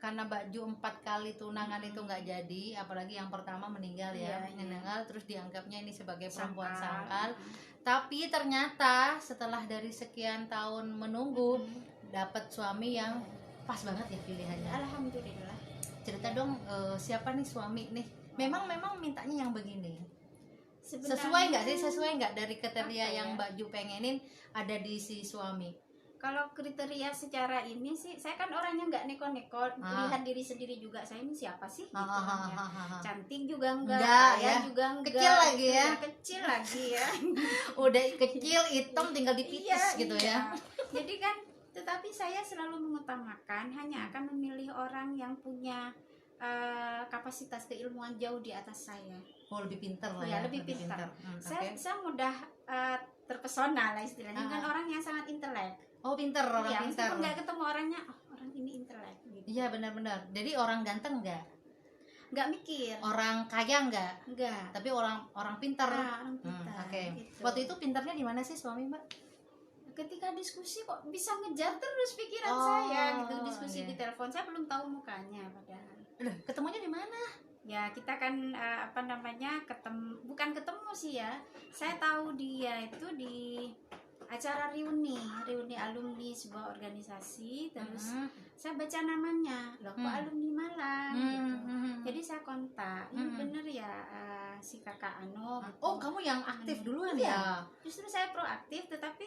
karena baju 4 kali tunangan itu nggak jadi, apalagi yang pertama meninggal ya, meninggal terus dianggapnya ini sebagai perempuan sangkal. Tapi ternyata setelah dari sekian tahun menunggu dapat suami yang pas banget ya pilihannya. Alhamdulillah. Cerita dong, siapa nih suami nih? Memang mintanya yang begini. Sebenarnya, sesuai nggak dari kriteria yang Mbak Ju pengenin ada di si suami? Kalau kriteria secara ini sih, saya kan orangnya nggak neko-neko, lihat diri sendiri juga, saya ini siapa sih gitu ya. Cantik juga enggak ya, juga enggak, kecil lagi ya, kecil lagi ya. Udah kecil, hitam, tinggal dipitis gitu ya. Jadi kan, tetapi saya selalu mengutamakan hanya akan memilih orang yang punya kapasitas keilmuan jauh di atas saya. Oh, lebih pintar lah ya, lebih pintar. Saya mudah terpesona lah istilahnya, kan orang yang sangat intelek. Oh, pintar, orang ya, pintar. Meskipun nggak ketemu orangnya, orang ini intelek gitu. Iya, benar-benar. Jadi orang ganteng nggak mikir. Orang kaya nggak, tapi orang pintar. Orang pintar. Oke. Gitu. Waktu itu pintarnya di mana sih suami Mbak? Ketika diskusi kok bisa ngejar terus pikiran saya gitu. Diskusi di telepon, saya belum tahu mukanya padahal. Ketemunya di mana? Ya kita kan bukan ketemu sih ya. Saya tahu dia itu di acara reuni alumni sebuah organisasi, terus saya baca namanya, loh kok alumni Malang gitu. Jadi saya kontak, ini bener ya si kakak Ano gitu. Oh, kamu yang aktif duluan ya? Justru saya proaktif, tetapi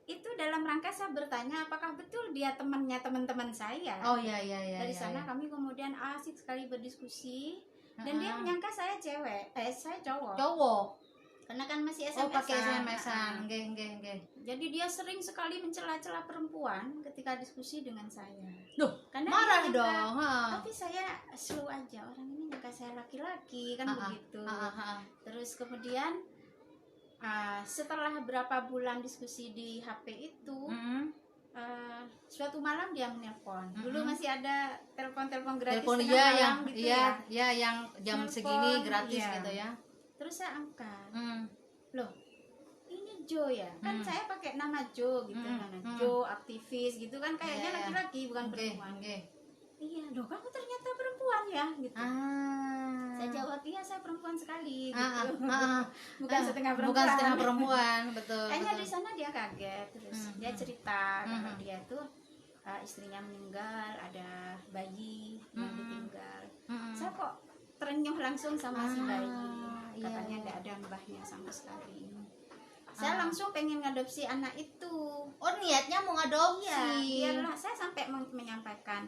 itu dalam rangka saya bertanya apakah betul dia temannya teman-teman saya. Oh iya. Dari sana kami kemudian asik sekali berdiskusi, dan dia menyangka saya cewek, saya cowok. Karena kan masih SMS-an. Oh, pakai SMS-an. Nggih. Jadi dia sering sekali mencela-cela perempuan ketika diskusi dengan saya. Duh, karena marah dong. Tapi saya slow aja, orang ini nyangka saya laki-laki kan begitu. Terus kemudian setelah berapa bulan diskusi di HP itu, suatu malam dia menelpon. Dulu masih ada telepon gratis yang gitu yang jam segini gratis gitu ya. Terus saya angkat, loh ini Jo ya, kan saya pakai nama Jo gitu, Jo aktivis gitu kan, kayaknya laki-laki bukan perempuan. Iya, loh kamu ternyata perempuan ya gitu. Saya jawab, iya saya perempuan sekali gitu. Bukan setengah perempuan, betul. Kayaknya di sana dia kaget, terus dia cerita kalau dia tuh istrinya meninggal, ada bayi yang ditinggal. Saya kok terenyuh langsung sama si bayi. Katanya tidak ada mbahnya sama sekali. Saya langsung pengen ngadopsi anak itu. Oh, niatnya mau ngadopsi. Iya, biarlah saya sampai menyampaikan,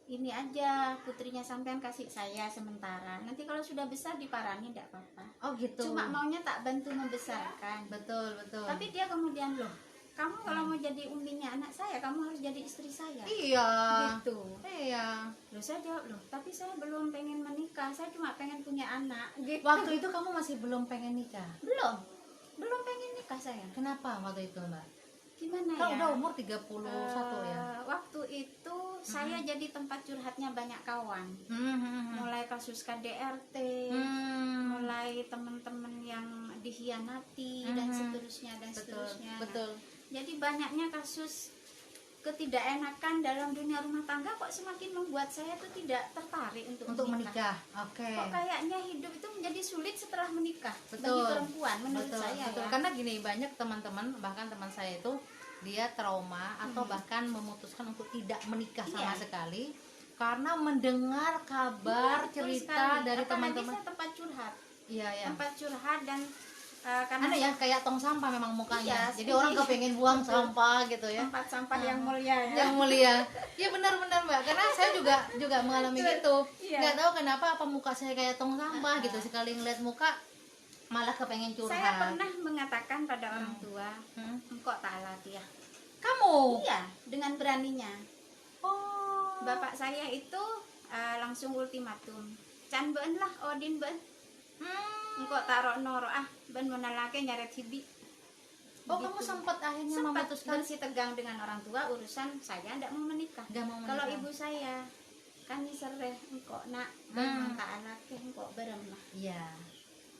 ini aja putrinya sampean kasih saya sementara. Nanti kalau sudah besar diparani tidak apa-apa. Oh gitu. Cuma maunya tak bantu membesarkan. Betul. Tapi dia kemudian, loh kamu kalau mau jadi uminya anak saya, kamu harus jadi istri saya. Iya. Gitu. Iya. Loh saya jawab, loh tapi saya belum pengen menikah, saya cuma pengen punya anak. Gitu. Waktu itu kamu masih belum pengen nikah? Belum pengen nikah saya. Kenapa waktu itu Mbak? Gimana kan ya? Udah umur 31 ya? Waktu itu saya jadi tempat curhatnya banyak kawan. Mulai kasus KDRT, mulai teman-teman yang dikhianati dan seterusnya. Betul. Jadi banyaknya kasus ketidakenakan dalam dunia rumah tangga, kok semakin membuat saya tuh tidak tertarik untuk menikah. Oke. Kok kayaknya hidup itu menjadi sulit setelah menikah. Betul. Bagi perempuan menurut saya. Betul. Ya. Karena gini, banyak teman-teman, bahkan teman saya itu dia trauma atau bahkan memutuskan untuk tidak menikah sama sekali karena mendengar kabar cerita dari teman-teman. Saya tempat curhat. Iya. Tempat curhat dan karena ya kayak tong sampah memang mukanya. Jadi orang kepengen buang sampah gitu ya. Tempat sampah yang mulia ya. Yang mulia. Ya benar-benar Mbak. Karena saya juga mengalami gitu. Nggak tahu kenapa apa muka saya kayak tong sampah gitu. Sekali ngeliat muka malah kepengen curhat. Saya pernah mengatakan pada orang tua, engkau tak latih ya. Kamu? Iya, dengan beraninya. Oh. Bapak saya itu langsung ultimatum. Can beun lah Odin beun. Engkau taruh noro ben menalake nyaret hibi. Oh gitu. Kamu sempat akhirnya memutuskan tegang dengan orang tua urusan saya tidak mau menikah. Kalau ibu saya kan disereh engkau nak ben tak anake engkau berem lah. Iya.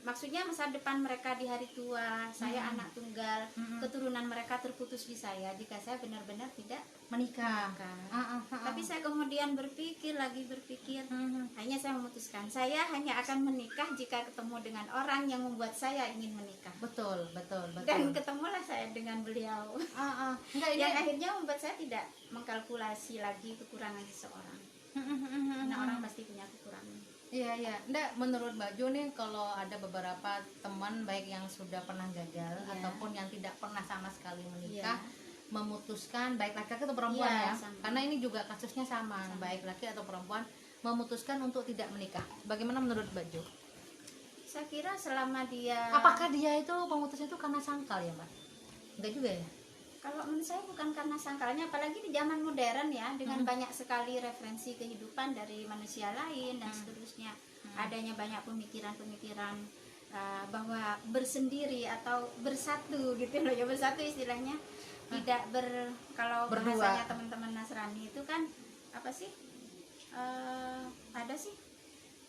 maksudnya masa depan mereka di hari tua. Saya anak tunggal, keturunan mereka terputus di saya jika saya benar-benar tidak Menikah. Tapi saya kemudian berpikir, akhirnya saya memutuskan saya hanya akan menikah jika ketemu dengan orang yang membuat saya ingin menikah. Betul. Dan ketemulah saya dengan beliau. Enggak, ini Yang akhirnya membuat saya tidak mengkalkulasi lagi kekurangan seseorang. Karena orang pasti punya kekurangan. Iya. Nggak, menurut Mbak Jo nih, kalau ada beberapa teman baik yang sudah pernah gagal ataupun yang tidak pernah sama sekali menikah, memutuskan, baik laki-laki atau perempuan ya, sama. karena ini juga kasusnya sama, baik laki atau perempuan memutuskan untuk tidak menikah. Bagaimana menurut Mbak Jo? Saya kira selama dia, Apakah dia itu memutusnya itu karena sangkal ya, Mbak? Enggak juga ya? kalau menurut saya bukan karena sangkalnya, apalagi di zaman modern ya, dengan banyak sekali referensi kehidupan dari manusia lain dan seterusnya, adanya banyak pemikiran-pemikiran bahwa bersendiri atau bersatu gitu loh ya, bersatu istilahnya, tidak kalau Berdua. bahasanya teman-teman Nasrani itu kan apa sih, ada sih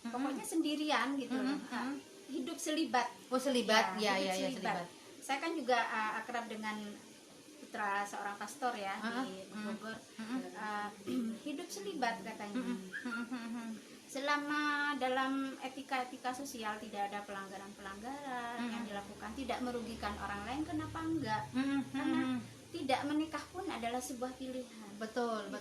pokoknya sendirian gitu loh. Hidup selibat. Oh, selibat. Ya, hidup selibat. Saya kan juga akrab dengan putra seorang pastor ya di Bogor. Hidup selibat katanya. Selama dalam etika sosial tidak ada pelanggaran-pelanggaran yang dilakukan, tidak merugikan orang lain, kenapa enggak? Karena tidak menikah pun adalah sebuah pilihan. Betul.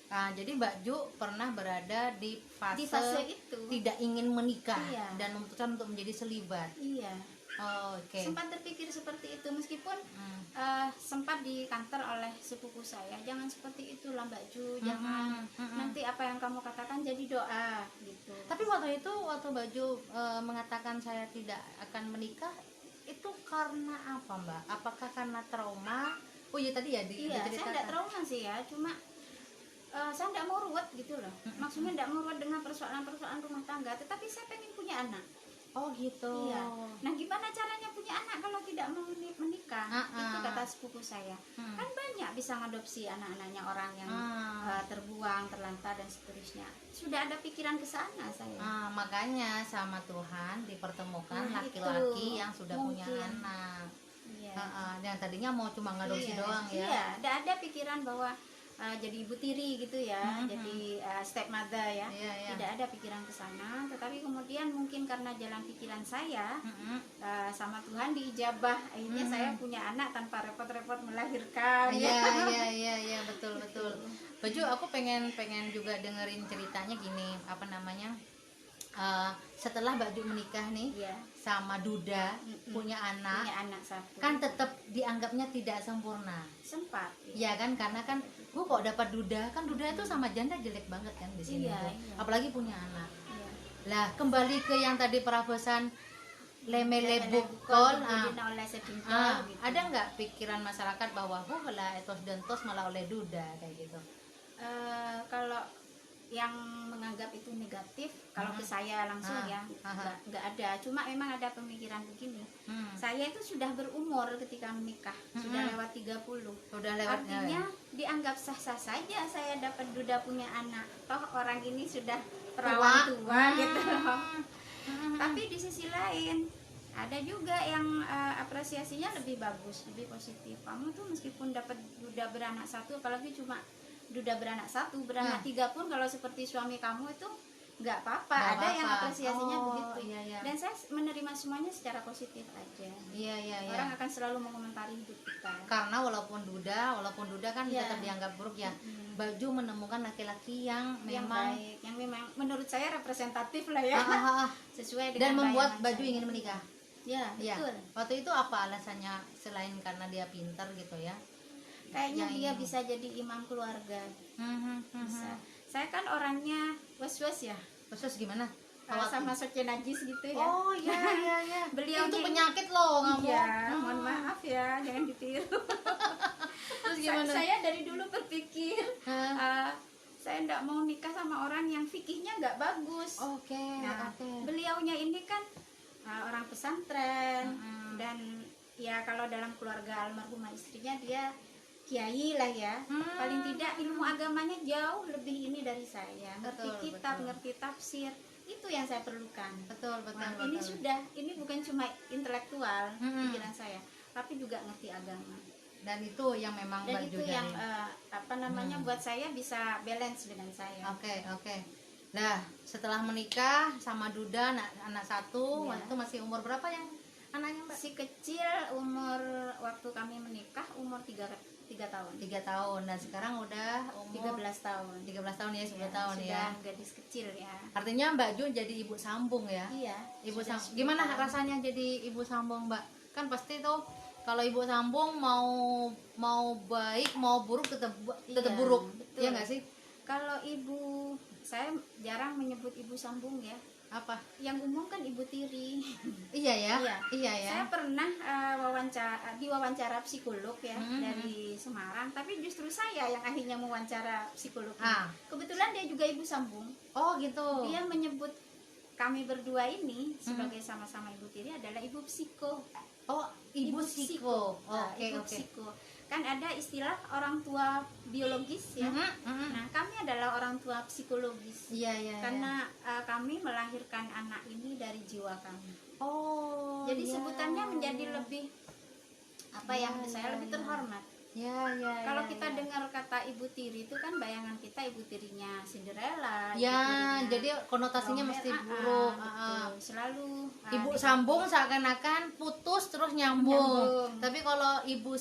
Nah, jadi Mbak Jo pernah berada di fase itu. tidak ingin menikah Iya. dan memutuskan untuk menjadi selibat. Iya. Oh, oke. Sempat terpikir seperti itu, meskipun sempat di kantor oleh sepupu saya, jangan seperti itulah Mbak Ju, jangan nanti apa yang kamu katakan jadi doa gitu. Tapi waktu Mbak Jo mengatakan saya tidak akan menikah, itu karena apa, Mbak? Apakah karena trauma? Oh iya, tadi ya Iya, saya tidak trauma sih ya, cuma saya tidak mau ruwet gitu loh. Maksudnya tidak mau ruwet dengan persoalan-persoalan rumah tangga, tetapi saya pengen punya anak. Oh gitu. Iya. Nah, gimana caranya punya anak kalau tidak mau menikah? Itu kata sepupu saya. Kan banyak bisa ngadopsi anak-anaknya orang yang terbuang, terlantar dan seterusnya. Sudah ada pikiran ke sana saya. Makanya sama Tuhan dipertemukan Nah, laki-laki itu. yang sudah Mungkin. punya anak. Iya. Yang tadinya mau cuma ngadopsi doang ya. Iya, ada pikiran bahwa jadi ibu tiri gitu ya, jadi stepmother ya. Iya. Tidak ada pikiran ke sana, tetapi kemudian mungkin karena jalan pikiran saya sama Tuhan diijabah, akhirnya saya punya anak tanpa repot-repot melahirkan. Iya, betul. Baju, aku pengen juga dengerin ceritanya gini, apa namanya? Setelah Mbak Ju menikah nih sama Duda, punya anak satu, kan tetap dianggapnya tidak sempurna. Sempat Ya kan, karena kan kok dapat Duda, kan Duda itu sama janda jelek banget kan di sini. Iya. Apalagi punya anak. Iya. Lah kembali ke yang tadi perabosan lemele bukol, gitu. ada nggak pikiran masyarakat bahwa lah etos dentos malah oleh Duda kayak gitu? Kalau yang menganggap itu negatif, kalau ke saya langsung nggak ada. Cuma memang ada pemikiran begini. Saya itu sudah berumur ketika menikah, sudah lewat 30. Artinya dianggap sah-sah saja saya dapat Duda punya anak. Toh orang ini sudah perawan tua gitu loh. Tapi di sisi lain ada juga yang apresiasinya lebih bagus, lebih positif. Kamu tuh meskipun dapat Duda beranak satu, apalagi cuma Duda beranak satu, beranak 3 pun kalau seperti suami kamu itu nggak apa-apa. Ada yang apresiasinya begitu. Iya. Dan saya menerima semuanya secara positif aja. Iya. Orang akan selalu mengomentari hidup kita. Karena walaupun Duda kan tetap dianggap buruk ya. Baju menemukan laki-laki yang memang baik, yang memang menurut saya representatif lah ya. Sesuai dengan dan membuat bayangan Baju saya. ingin menikah. Ya, betul. Waktu itu apa alasannya selain karena dia pintar gitu ya? Kayaknya dia bisa jadi imam keluarga. Bisa. Saya kan orangnya was-was ya. Was-was gimana? Sama soknya najis gitu ya. Oh iya. Beliau itu penyakit loh kamu. Iya, mohon maaf ya, jangan ditiru. Terus gimana? Saya dari dulu berpikir saya tidak mau nikah sama orang yang fikihnya nggak bagus. Oke. Beliaunya ini kan orang pesantren dan ya kalau dalam keluarga almarhumah istrinya dia kiai lah ya. Paling tidak ilmu agamanya jauh lebih ini dari saya. Ngerti kitab, ngerti tafsir. itu yang saya perlukan. Betul, betul, Nah, betul. ini bukan cuma intelektual Mm-mm. pikiran saya, tapi juga ngerti agama. Dan itu yang memang Dan baju itu yang dari buat saya bisa balance dengan saya. Oke. Nah, setelah menikah sama Duda anak satu, Iya. itu masih umur berapa yang anaknya, Mbak? Si kecil waktu kami menikah umur 3 tahun. 3 tahun. Dan sekarang udah umur 13 tahun. 13 tahun ya, 10 Ya, tahun ya. sudah gadis kecil ya. Artinya Mbak Ju jadi ibu sambung ya? Iya. Ibu sudah sambung. 10 Gimana tahun. rasanya jadi ibu sambung, Mbak? Kan pasti tuh kalau ibu sambung mau baik mau buruk tetap Iya, buruk. betul. Iya nggak sih? Kalau saya jarang menyebut ibu sambung ya. Apa? Yang umum kan ibu tiri. Iya ya. Iya. Iya ya. Saya pernah diwawancara psikolog ya Mm-hmm. dari Semarang, tapi justru saya yang akhirnya mewawancara psikolog. Ah. Kebetulan dia juga ibu sambung. Oh gitu. Dia menyebut kami berdua ini sebagai sama-sama ibu tiri adalah ibu psiko. Oh, ibu psiko. Nah, Oke, ibu oke. psiko. Kan ada istilah orang tua biologis ya. Nah, kami adalah orang tua psikologis. Iya. Karena kami melahirkan anak ini dari jiwa kami. Oh. Jadi iya. sebutannya menjadi lebih saya lebih terhormat. Ya. Kalau kita dengar kata ibu tiri itu kan bayangan kita ibu tirinya Cinderella. Ya, ibu tirinya jadi konotasinya Romeo, mesti buruk. betul. Selalu Ibu di- sambung seakan-akan putus terus nyambung. Nyambung. Tapi kalau ibu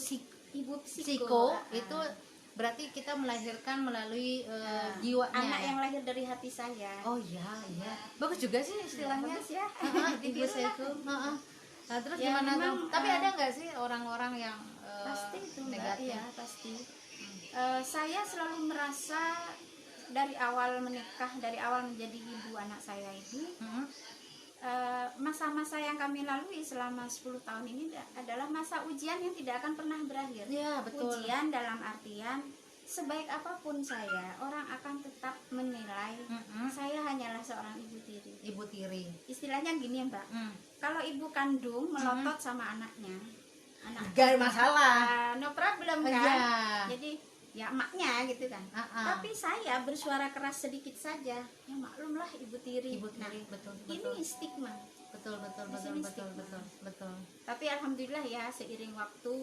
ibu psiko itu berarti kita melahirkan melalui jiwanya. anak yang lahir dari hati saya. Oh iya. Bagus juga sih istilahnya. Bagus ya. Ibu Ditiru lah. psiko. Nah, terus Ya, gimana memang, tuh? Tapi ada nggak sih orang-orang yang Pasti itu Mbak, negatif? ya pasti. Saya selalu merasa dari awal menikah, dari awal menjadi ibu anak saya ini, Mm-mm. masa-masa yang kami lalui selama 10 tahun ini adalah masa ujian yang tidak akan pernah berakhir. Iya, betul. Ujian dalam artian sebaik apapun saya, orang akan tetap menilai Mm-mm. saya hanyalah seorang ibu tiri. Ibu tiri. Istilahnya gini ya Mbak, kalau ibu kandung melotot sama anaknya, Gak masalah. no problem kan? Iya. Jadi ya emaknya gitu kan. Tapi saya bersuara keras sedikit saja, ya maklumlah ibu tiri. Ibu Nah, tiri, betul. ini stigma. Betul. Di sini stigma. Betul. Tapi alhamdulillah ya seiring waktu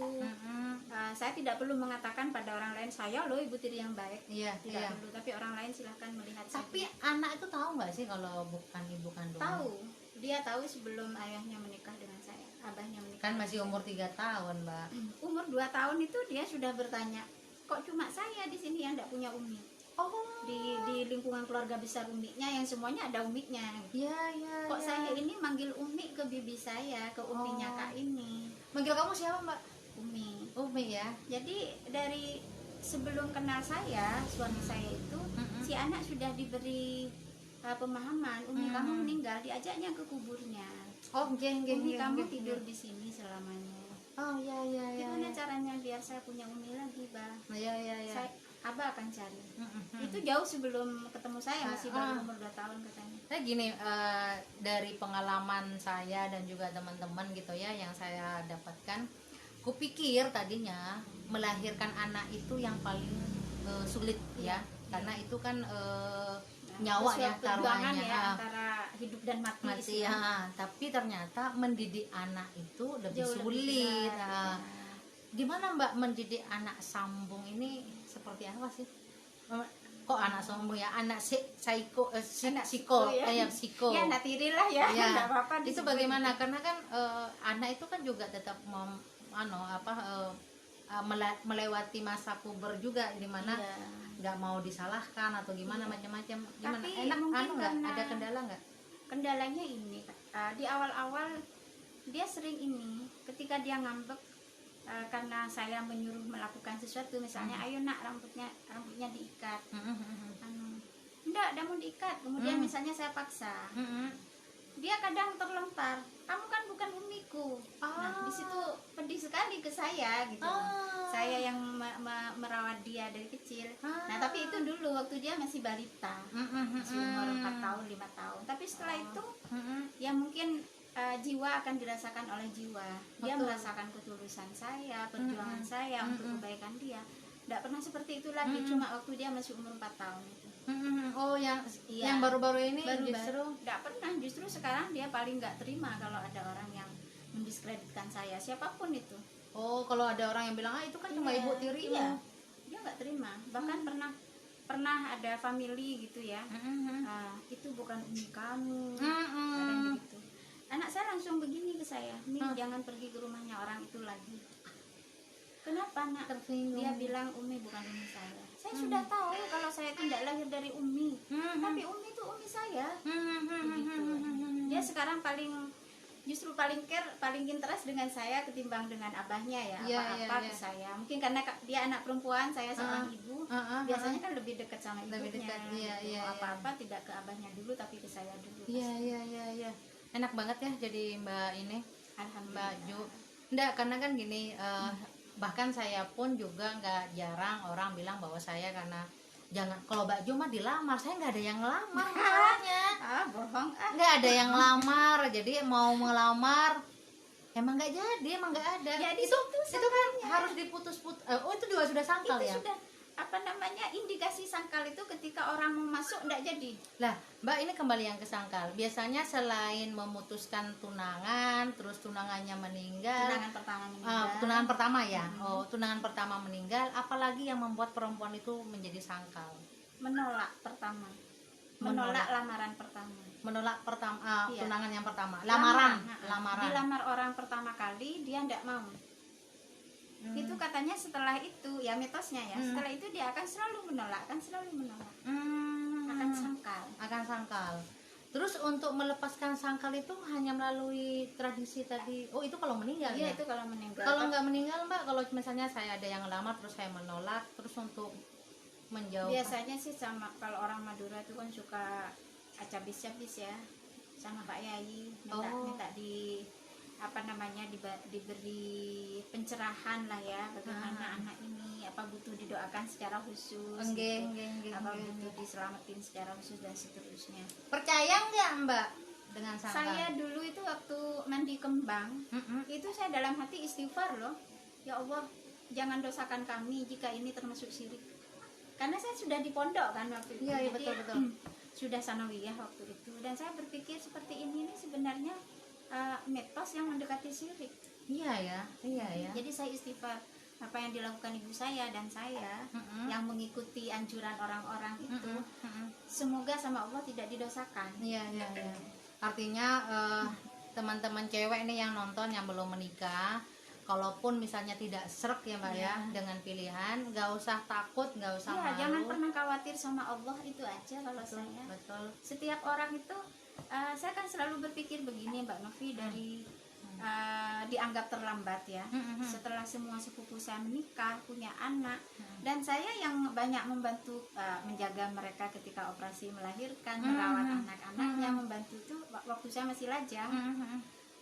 saya tidak perlu mengatakan pada orang lain saya loh ibu tiri yang baik. Iya, Tidak iya. perlu. Tapi orang lain silahkan melihat. Tapi saja. anak itu tahu nggak sih kalau bukan ibu kandung? Tahu. Dia tahu sebelum ayahnya menikah dengan saya, abahnya menikah. Kan dengan masih saya. umur 3 tahun, Mbak. Umur 2 tahun itu dia sudah bertanya, kok cuma saya di sini yang tidak punya umi? Oh. Di lingkungan keluarga besar umiknya yang semuanya ada umiknya. Iya. Kok saya ini manggil umi ke bibi saya, ke uminya Kak ini. Manggil kamu siapa, Mbak? Umi. Umi ya. Jadi dari sebelum kenal saya, suami saya itu si anak sudah diberi pemahaman, umi kamu meninggal, diajaknya ke kuburnya. Oh, geng. Umi kamu tidur di sini selamanya. Oh, iya. Gimana caranya biar saya punya umi lagi, Bah? Iya. Abah akan cari. Itu jauh sebelum ketemu saya, masih baru umur 2 tahun katanya. Nah gini, dari pengalaman saya dan juga teman-teman gitu ya yang saya dapatkan, kupikir tadinya melahirkan anak itu yang paling sulit ya, karena itu kan nyawa ya perjuangan taruhannya. ya antara hidup dan mati. Ya, tapi ternyata mendidik anak itu lebih Jauh lebih sulit. berat, Gimana Mbak mendidik anak sambung ini seperti apa sih? Kok anak sambung ya? Anak psiko ya. psiko. Ya, anak tiri lah ya. Ya, Nggak apa-apa itu disebut. bagaimana? Karena kan anak itu kan juga tetap melewati masa puber juga, di mana Iya. nggak mau disalahkan atau gimana macam-macam. Gimana? Tapi Enak mungkin nggak? karena- Ada kendala nggak? Kendalanya ini di awal-awal dia sering ini ketika dia ngambek karena saya menyuruh melakukan sesuatu, misalnya ayo nak rambutnya diikat, enggak mau diikat, kemudian misalnya saya paksa, dia kadang terlontar, kamu kan bukan umiku. Nah, di situ pedih sekali ke saya gitu. Saya yang merawat dia dari kecil. Nah, tapi itu dulu waktu dia masih balita, masih umur 4 tahun 5 tahun. Tapi setelah itu ya mungkin jiwa akan dirasakan oleh jiwa. Dia Betul. merasakan ketulusan saya, perjuangan saya untuk kebaikan dia. Tidak pernah seperti itu lagi, cuma waktu dia masih umur 4 tahun itu. Oh, yang Iya. yang baru-baru ini Baru justru nggak pernah, justru sekarang dia paling nggak terima kalau ada orang yang mendiskreditkan saya, siapapun itu. oh, kalau ada orang yang bilang itu kan cuma Iya, ibu tirimu. iya. Dia nggak terima. Bahkan pernah ada family gitu ya. Itu bukan umi kamu. Kadang begitu. Anak saya langsung begini ke saya, "Mi, jangan pergi ke rumahnya orang itu lagi." Kenapa, Nak? Tersinggung. Dia bilang umi bukan umi saya. Saya sudah tahu kalau saya tidak lahir dari umi. Tapi umi itu umi saya. Begitu. Dia sekarang justru paling care, paling interest dengan saya ketimbang dengan abahnya ya. Apa-apa ke saya. Mungkin karena dia anak perempuan, saya seorang ibu. Biasanya kan lebih dekat sama ibunya. Lebih dekat, iya. Apa-apa tidak ke abahnya dulu, tapi ke saya dulu. Iya. Enak banget ya jadi Mbak ini, Alhamdulillah. Mbak Ju. Enggak, karena kan gini, bahkan saya pun juga nggak jarang orang bilang bahwa saya karena jangan, kalau Mbak Ju mah dilamar, saya nggak ada yang ngelamar masalahnya. Bohong. Nggak ada yang ngelamar, jadi mau melamar emang nggak jadi, emang nggak ada. Jadi itu kan harus diputus-putus. Oh, itu juga sudah sangkal itu ya? sudah indikasi sangkal itu ketika orang mau masuk enggak jadi. Lah, Mbak, ini kembali yang ke sangkal. Biasanya selain memutuskan tunangan, terus tunangannya meninggal. Tunangan pertama ya. Oh, tunangan pertama meninggal, apalagi yang membuat perempuan itu menjadi sangkal? Menolak lamaran pertama. Menolak Iya. tunangan yang pertama. Lamaran. Dilamar orang pertama kali dia enggak mau. Itu katanya setelah itu ya mitosnya ya, setelah itu dia akan selalu menolak, akan sangkal. Terus untuk melepaskan sangkal itu hanya melalui tradisi tadi. Oh, itu kalau meninggal ya? Ya? Itu kalau meninggal. Kalau nggak meninggal, Mbak, kalau misalnya saya ada yang ngelamar terus saya menolak, terus untuk menjauh. Biasanya sih sama kalau orang Madura itu kan suka acabis-cabis ya, sama Pak Yai minta diberi pencerahan lah ya, bagaimana anak ini apa butuh didoakan secara khusus, apa butuh diselamatin secara khusus dan seterusnya. Percaya nggak Mbak dengan sangkal? Saya dulu itu waktu mandi kembang, itu saya dalam hati istighfar loh, ya Allah jangan dosakan kami jika ini termasuk syirik, karena saya sudah di pondok kan waktu itu. Iya, betul. Sudah sanawiyah waktu itu, dan saya berpikir seperti ini sebenarnya mitos yang mendekati syirik. Iya ya. Jadi saya istighfar, apa yang dilakukan ibu saya dan saya yang mengikuti anjuran orang-orang itu, semoga sama Allah tidak didosakan. Iya. Artinya teman-teman cewek nih yang nonton yang belum menikah, kalaupun misalnya tidak srek ya Mbak ya dengan pilihan, nggak usah takut, nggak usah malu. Jangan pernah khawatir sama Allah, itu aja kalau saya. Betul. Setiap orang itu saya kan selalu berpikir begini Mbak Novi, dari dianggap terlambat ya, setelah semua sepupu saya menikah, punya anak, dan saya yang banyak membantu menjaga mereka ketika operasi melahirkan, merawat anak-anaknya, membantu itu waktu saya masih lajang.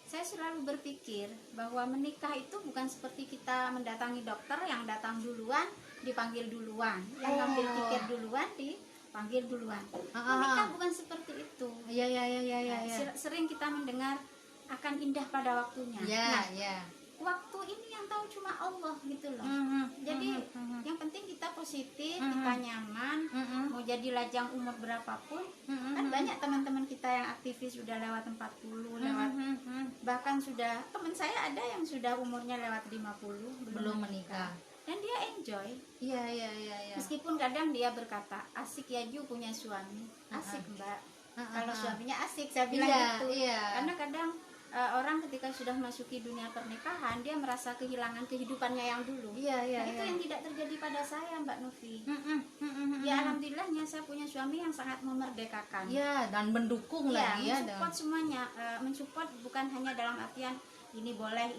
Saya selalu berpikir bahwa menikah itu bukan seperti kita mendatangi dokter yang datang duluan dipanggil duluan, yang ngambil tiket duluan dipanggil duluan. Menikah bukan seperti itu. Iya. Sering kita mendengar akan indah pada waktunya. Waktu ini yang tahu cuma Allah gitu loh. Jadi yang penting kita positif, kita nyaman, mau jadi lajang umur berapapun. Kan banyak teman-teman kita yang aktivis sudah lewat 40, lewat bahkan sudah, teman saya ada yang sudah umurnya lewat 50 belum menikah. Dan dia enjoy. Iya. Meskipun kadang dia berkata, asik ya Ju punya suami. Asik Mbak. Kalau suaminya asik, saya bilang gitu. Karena kadang orang ketika sudah masuki dunia pernikahan, dia merasa kehilangan kehidupannya yang dulu. Itu yang tidak terjadi pada saya Mbak Novi. Ya alhamdulillahnya saya punya suami yang sangat memerdekakan. Dan mendukung lagi ya. Mensupport semuanya, mensupport bukan hanya dalam artian ini boleh,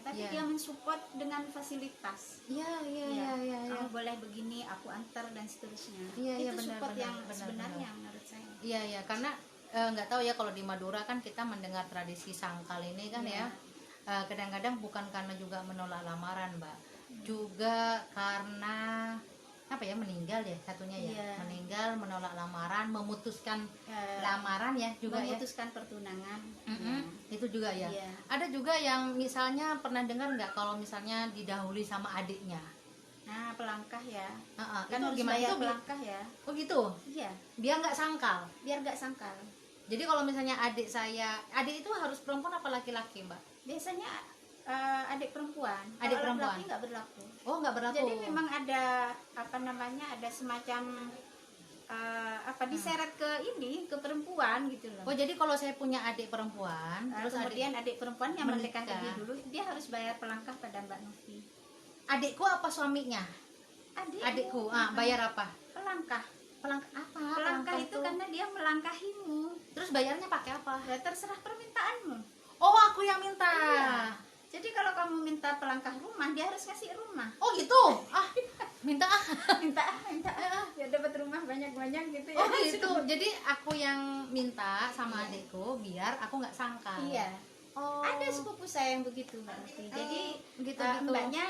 tapi dia mensupport dengan fasilitas. Kamu boleh begini, aku antar dan seterusnya. Itu support yang sebenarnya menurut saya. Iya, karena nggak tahu ya kalau di Madura kan kita mendengar tradisi sangkal ini kan ya. Kadang-kadang bukan karena juga menolak lamaran Mbak, juga karena meninggal ya satunya ya. Meninggal, menolak lamaran, memutuskan lamaran ya juga, memutuskan pertunangan. Itu juga ya. Ada juga yang misalnya pernah dengar nggak kalau misalnya didahului sama adiknya. Nah, pelangkah ya. Kan Kan harus gimana bayar tuh? pelangkah ya. Oh gitu. Iya, Biar nggak sangkal. biar nggak sangkal. Jadi kalau misalnya adik itu harus perempuan apa laki-laki, Mbak? Biasanya adik perempuan. Adik Kalau perempuan. laki nggak berlaku. Oh, nggak berlaku. Jadi memang ada apa namanya, ada semacam diseret ke ini, ke perempuan gitu loh. Oh, jadi kalau saya punya adik perempuan, terus Kemudian adik perempuan yang menikah menikah. lebih dulu, dia harus bayar pelangkah pada Mbak Novi. adikku apa suaminya? Adikku. Bayar apa? Pelangkah. Pelangkah apa? Pelangkah itu karena dia melangkahimu. Terus bayarnya pakai apa? Ya, terserah permintaanmu. Oh, aku yang minta. Iya. Jadi kalau kamu minta pelangkah rumah, dia harus ngasih rumah. Oh gitu. Minta minta ya dapat rumah banyak-banyak gitu ya. Oh gitu. Jadi aku yang minta sama adikku biar aku nggak sangkal. Iya. Oh. Ada sepupu saya yang begitu Mbak Novi. Jadi gitu. mbaknya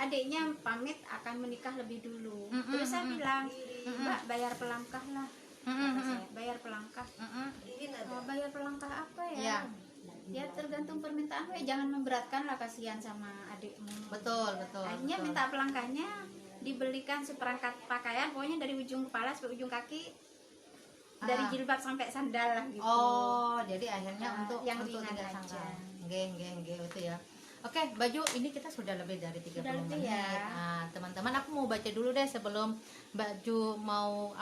adiknya pamit akan menikah lebih dulu. Terus saya bilang, Mbak bayar pelangkah lah. Kata saya, bayar pelangkah. Bayar pelangkah apa ya? Iya. Ya tergantung permintaan, jangan memberatkan lah, kasihan sama adikmu. Betul. Akhirnya minta pelangkahnya dibelikan seperangkat pakaian, pokoknya dari ujung kepala sampai ujung kaki, dari jilbab sampai sandal lah gitu. Oh, jadi akhirnya untuk yang untuk ringan tidak aja. sangkal. Nggih itu ya. Oke, baju ini kita sudah lebih dari 30 menit. Ya. Nah, teman-teman, aku mau baca dulu deh sebelum Mbak Ju mau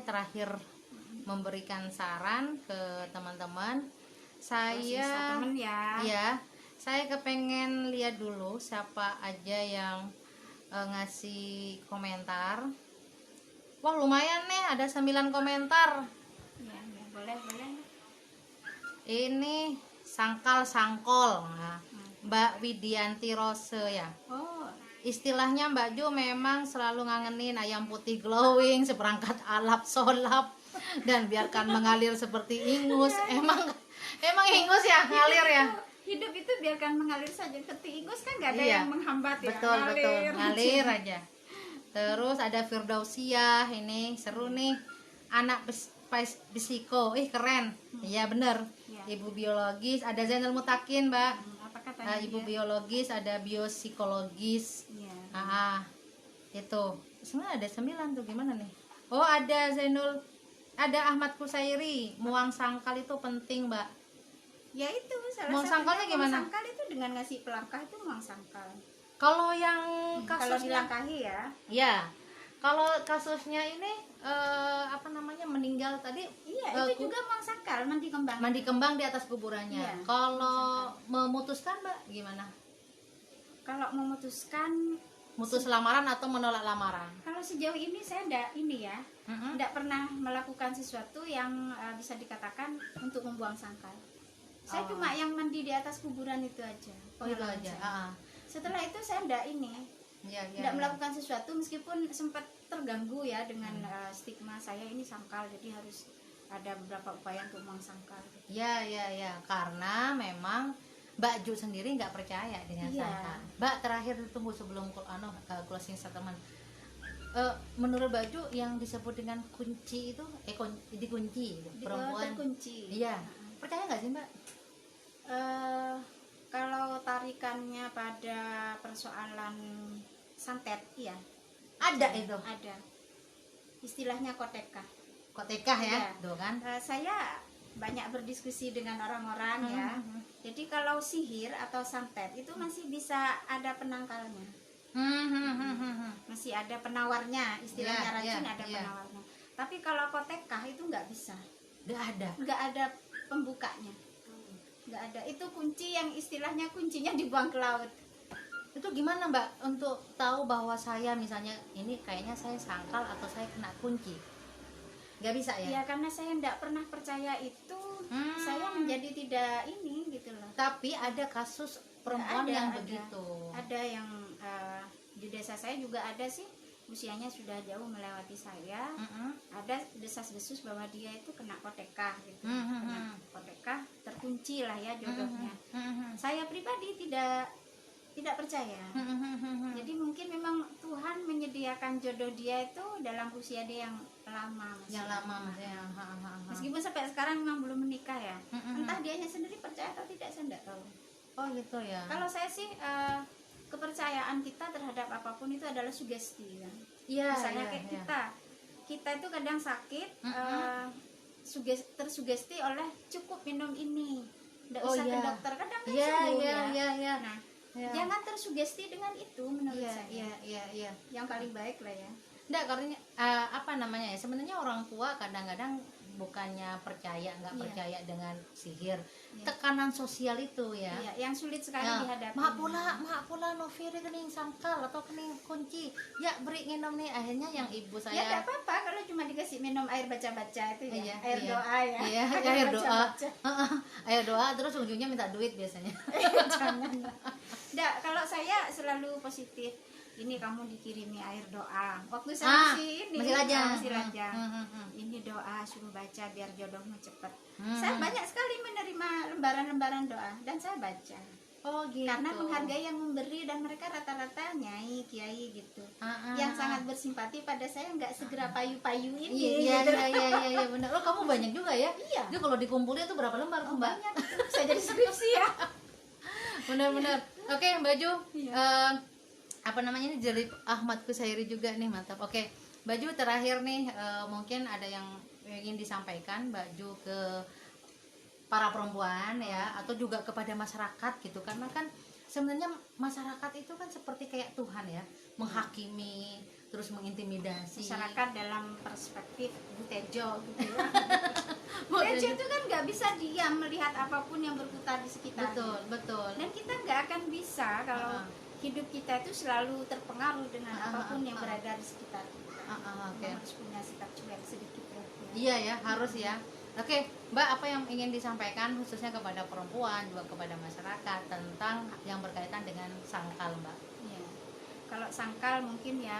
terakhir memberikan saran ke teman-teman. Saya temen ya. Iya, saya kepengen lihat dulu siapa aja yang ngasih komentar. Wah, lumayan nih, ada 9 komentar. Ya, boleh. Ini sangkal-sangkol. Nah, Mbak Widianti Rose ya. Oh, Istilahnya Mbak Ju memang selalu ngangenin ayam putih glowing, seperangkat alap solap, dan biarkan mengalir seperti ingus. Emang ingus ya, ngalir ya. hidup itu biarkan mengalir saja. Ketika ingus kan nggak ada Iya. yang menghambat ya. Betul, ngalir aja. Terus ada Firdausiah, ini seru nih. Anak bisiko, keren. Iya bener. Iya. Ibu biologis, ada Zainal Mutakin, Mbak. Apa katanya? Ibu biologis, ada biopsikologis. Iya. Itu sebenarnya ada 9 tuh, gimana nih? Oh, ada Zainul, ada Ahmad Kusairi. Muang sangkal itu penting, Mbak. Ya itu salah Muang satunya. sangkalnya gimana? Muang sangkal itu dengan ngasih pelangkah itu muang sangkal. Kalau yang Kalau kasusnya, dilangkahi ya. ya, kalau kasusnya ini meninggal tadi, Iya, itu juga muang sangkal, mandi kembang. mandi kembang di atas kuburannya. Iya, Kalau memutuskan, Mbak, gimana? Kalau memutuskan, Mutus lamaran atau menolak lamaran? kalau sejauh ini saya tidak pernah melakukan sesuatu yang bisa dikatakan untuk membuang sangkal. Saya cuma yang mandi di atas kuburan itu aja. Oh, itu aja. Setelah itu saya tidak melakukan sesuatu, meskipun sempat terganggu ya dengan stigma saya ini sangkal, jadi harus ada beberapa upaya untuk membuang sangkal. Ya, karena memang Mbak Ju sendiri nggak percaya dengan sangkal. Mbak, terakhir tunggu sebelum closing statement. Menurut Mbak Ju yang disebut dengan kunci itu dikunci perempuan. Terkunci. Iya. Percaya nggak sih, Mbak? Kalau tarikannya pada persoalan santet, iya. Ada itu. Ada. Istilahnya kotekah. Kotekah ya, Iya. tuh kan? Saya banyak berdiskusi dengan orang-orang ya. Jadi kalau sihir atau santet itu masih bisa ada penangkalnya. Masih ada penawarnya, istilahnya racun ada penawarnya. Tapi kalau kotekah itu nggak bisa. Nggak ada pembukanya. Nggak ada. Itu kunci yang istilahnya kuncinya dibuang ke laut. Itu gimana, Mbak, untuk tahu bahwa saya misalnya ini kayaknya saya sangkal atau saya kena kunci? Nggak bisa ya? Ya karena saya tidak pernah percaya itu, saya menjadi tidak ini gitu loh. Tapi ada kasus perempuan yang begitu. Ada yang di desa saya juga ada sih, usianya sudah jauh melewati saya. Ada desas-desus bahwa dia itu kena kotekah gitu. Kena kotekah, terkunci lah ya jodohnya. Saya pribadi tidak percaya. Jadi mungkin memang Tuhan menyediakan jodoh dia itu dalam usia dia yang lama. Meskipun sampai sekarang memang belum menikah ya. Entah dianya sendiri percaya atau tidak, saya tidak tahu. Oh gitu ya. Kalau saya sih kepercayaan kita terhadap apapun itu adalah sugesti kan. Iya, Misalnya iya, kayak iya. kita itu kadang sakit, tersugesti oleh cukup minum ini, nggak Oh, usah ke iya. dokter, kadang kan Iya, sembuh iya, ya. iya, iya. Nah, Iya. jangan tersugesti dengan itu menurut Iya, saya. iya, iya, iya. Yang paling baik lah ya. Enggak, karena apa namanya ya, sebenarnya orang tua kadang-kadang bukannya percaya, nggak Iya. percaya dengan sihir, Iya. tekanan sosial itu ya. Iya, yang sulit sekali Ya, dihadapi. mak pula Noviri kening sangkal atau kening kunci, ya beri minum nih, akhirnya yang ibu Ya saya nggak apa-apa kalau cuma dikasih minum air baca-baca itu ya, Iya, air iya. doa ya. Iya, air doa. baca-baca. Air doa terus ujungnya minta duit biasanya. Jangan. Nggak, kalau saya selalu positif. Ini kamu dikirimi air doa. Waktu saya masih lajang. masih lajang. Hmm. Ini doa suruh baca biar jodohmu cepat. Hmm. Saya banyak sekali menerima lembaran-lembaran doa dan saya baca. Oh gitu. Karena menghargai yang memberi dan mereka rata-rata nyai, kiai gitu. Yang sangat bersimpati pada saya, nggak segera payu-payu ini. Iya, gitu. iya, benar. Oh, kamu banyak juga ya? Iya. Itu kalau dikumpulin tuh berapa lembar tuh, Mbak? Banyak. Saya jadi skripsi ya. Benar-benar. Oke, Mbak Ju. Iya. Apa namanya ini dari Ahmad Kusairi juga nih, mantap. Oke, Mbak Ju terakhir nih, mungkin ada yang ingin disampaikan Mbak Ju ke para perempuan ya, atau juga kepada masyarakat gitu, karena kan sebenarnya masyarakat itu kan seperti kayak Tuhan ya, menghakimi terus mengintimidasi Masyarakat dalam perspektif Butejo gitu ya. Butejo itu kan nggak bisa diam melihat apapun yang berputar di sekitar. betul. Dan kita nggak akan bisa kalau hidup kita itu selalu terpengaruh dengan apapun yang berada di sekitar kita. Oke. Harus punya sikap cuek sedikit ya. Iya ya, harus ya. Oke, Mbak, apa yang ingin disampaikan khususnya kepada perempuan juga kepada masyarakat tentang yang berkaitan dengan sangkal, Mbak? Iya. Kalau sangkal mungkin ya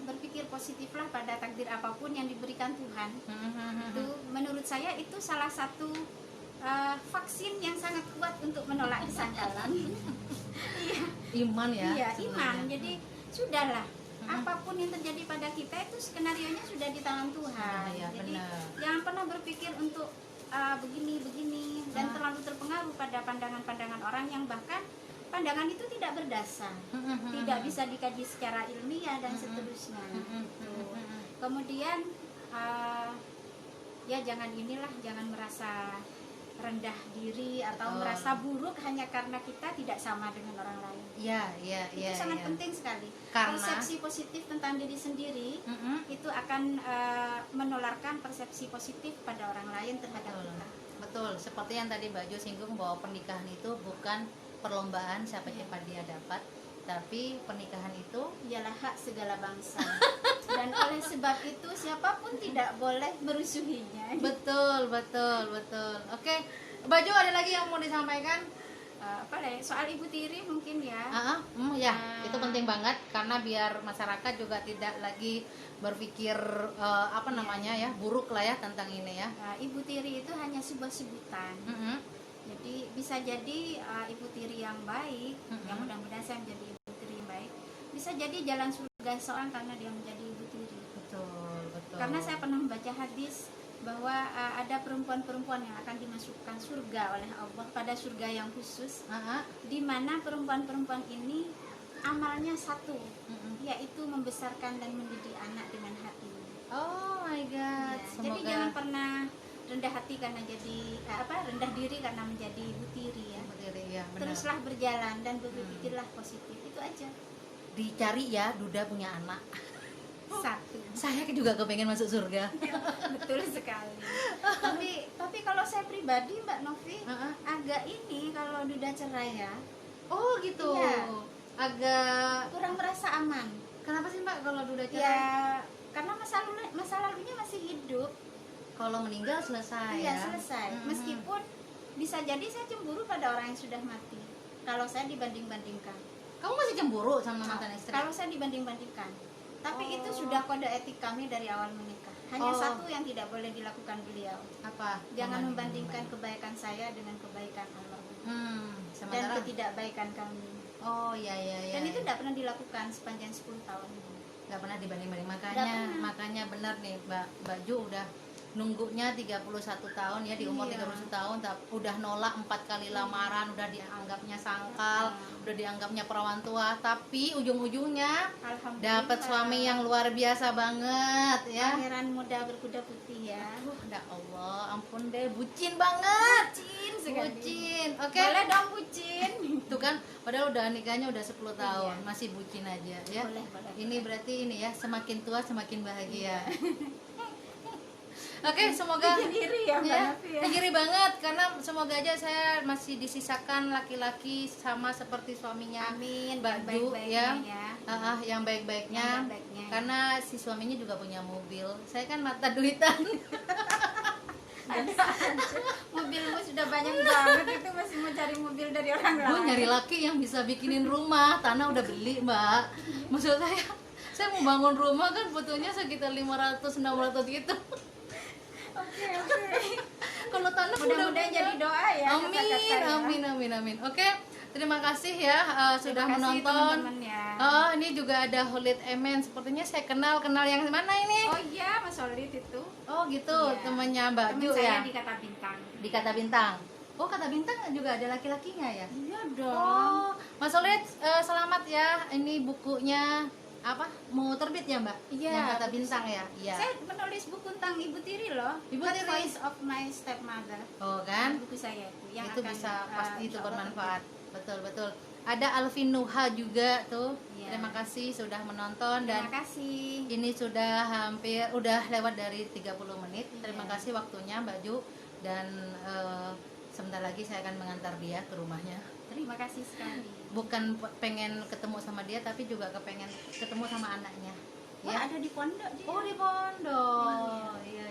berpikir positiflah pada takdir apapun yang diberikan Tuhan. Itu menurut saya itu salah satu vaksin yang sangat kuat untuk menolak kesangkalan. Iya. Iman ya. Iya, sebenarnya. iman. Jadi sudahlah. Apapun yang terjadi pada kita itu skenarionya sudah di tangan Tuhan. Iya, Jadi benar. jangan pernah berpikir untuk begini dan terlalu terpengaruh pada pandangan-pandangan orang yang bahkan pandangan itu tidak berdasar, tidak bisa dikaji secara ilmiah dan seterusnya. Kemudian ya jangan merasa rendah diri atau merasa buruk hanya karena kita tidak sama dengan orang lain. Iya. Itu sangat penting sekali. Karena persepsi positif tentang diri sendiri itu akan menularkan persepsi positif pada orang lain terhadap kita. Betul. Seperti yang tadi Mbak Jo singgung bahwa pernikahan itu bukan perlombaan siapa cepat dia dapat, tapi pernikahan itu ialah hak segala bangsa. Dan oleh sebab itu siapapun tidak boleh merusuhinya. betul. Oke, Mbak Jo ada lagi yang mau disampaikan? Apa ya? Soal ibu tiri mungkin ya. Itu penting banget karena biar masyarakat juga tidak lagi berpikir buruk lah ya tentang ini ya. Ibu tiri itu hanya sebuah sebutan. Jadi bisa jadi ibu tiri yang baik, yang mudah-mudahan saya menjadi ibu tiri yang baik, bisa jadi jalan surga seorang karena dia menjadi ibu tiri. Betul. Karena saya pernah membaca hadis bahwa ada perempuan-perempuan yang akan dimasukkan surga oleh Allah pada surga yang khusus, di mana perempuan-perempuan ini amalnya satu, yaitu membesarkan dan mendidik anak dengan hati. Oh my God. Ya, jadi jangan pernah rendah hati karena rendah diri karena menjadi ibu tiri ya. Teruslah berjalan dan berpikirlah positif, itu aja. Dicari ya duda punya anak. Satu. Saya juga kepengen masuk surga. Betul sekali. Tapi kalau saya pribadi Mbak Novi agak ini kalau duda cerai ya. Oh gitu. Iya. Agak kurang merasa aman. Kenapa sih Mbak kalau duda cerai? Ya karena masa lalunya masih hidup. Kalau meninggal selesai Iya, ya. selesai. Meskipun bisa jadi saya cemburu pada orang yang sudah mati. Kalau saya dibanding-bandingkan. Kamu masih cemburu sama mantan istri? Kalau saya dibanding-bandingkan. Tapi itu sudah kode etik kami dari awal menikah. Hanya satu yang tidak boleh dilakukan beliau. Apa? Jangan membandingkan kebaikan saya dengan kebaikan Allah. Dan ketidakbaikan kami. Oh iya. Dan itu tidak pernah dilakukan sepanjang 10 tahun. Nggak pernah dibanding-banding, makanya benar nih Mbak Ju udah nunggunya 31 tahun ya, di umur 31 tahun udah nolak 4 kali lamaran, udah dianggapnya sangkal, udah dianggapnya perawan tua, tapi ujung-ujungnya dapat suami yang luar biasa banget ya. Pangeran muda berkuda putih ya. Ya Allah, ampun deh, bucin banget. Bucin sekali. Bucin. Oke. Boleh dong bucin. Tuh kan, padahal udah nikahnya udah 10 tahun, masih bucin aja ya. Boleh. Ini berarti ini ya, semakin tua semakin bahagia. Oke, semoga iri ya, Mbak Novi ya. iri banget karena semoga aja saya masih disisakan laki-laki sama seperti suaminya. Amin. Mbak Du ya. Yang baik-baiknya. Karena si suaminya juga punya mobil. Saya kan mata duitan. Mobilmu sudah banyak banget, itu masih mau cari mobil dari orang lain. Gue nyari laki yang bisa bikinin rumah, tanah udah beli Mbak. Maksud saya mau bangun rumah kan butuhnya sekitar 500-600 gitu. Oke. Kalau tanah Mudah-mudahan jadi doa ya. Amin. Oke, terima kasih ya sudah Terima kasih, menonton. teman-teman ya. Oh, ini juga ada Holid Emen. Sepertinya saya kenal yang mana ini? Oh iya, Mas Holid itu. Oh gitu, Iya. temannya Mbak Teman Ju saya ya. di Kata Bintang. Di Kata Bintang. Oh, Kata Bintang juga ada laki-lakinya ya? Iya dong. Oh, Mas Holid selamat ya. Ini bukunya apa? Mau terbit ya, Mbak? Iya. Yang Kata Bintang ya? Iya. Saya menulis buku tentang Ibu Tiri loh. Ibu The Tiri. Voice of My Stepmother. Oh kan? Buku saya itu yang Itu akan, bisa pasti itu insya Allah bermanfaat. Betul. Ada Alvin Nuha juga tuh. Iya. Terima kasih sudah menonton dan Terima kasih. ini sudah udah lewat dari 30 menit. Terima Iya. kasih waktunya Mbak Ju dan sebentar lagi saya akan mengantar dia ke rumahnya. Terima kasih sekali. Bukan pengen ketemu sama dia tapi juga kepengen ketemu sama anaknya. Wah, ada di pondok dia. Oh, di pondok. Iya.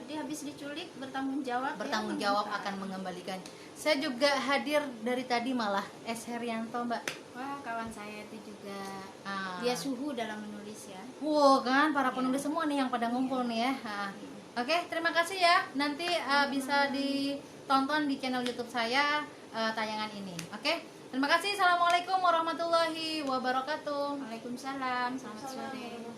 Jadi habis diculik bertanggung jawab. Bertanggung ya, jawab mengangkat. akan mengembalikan. Saya juga hadir dari tadi malah S. Herianto, Mbak. Wah, kawan saya itu juga. Ah. Dia suhu dalam menulis ya. Wow, kan para Iya. penulis semua nih yang pada ngumpul nih ya. Oke, terima kasih ya. Nanti bisa ditonton di channel YouTube saya tayangan ini. Oke, terima kasih. Assalamualaikum warahmatullahi wabarakatuh. Waalaikumsalam. Selamat sore.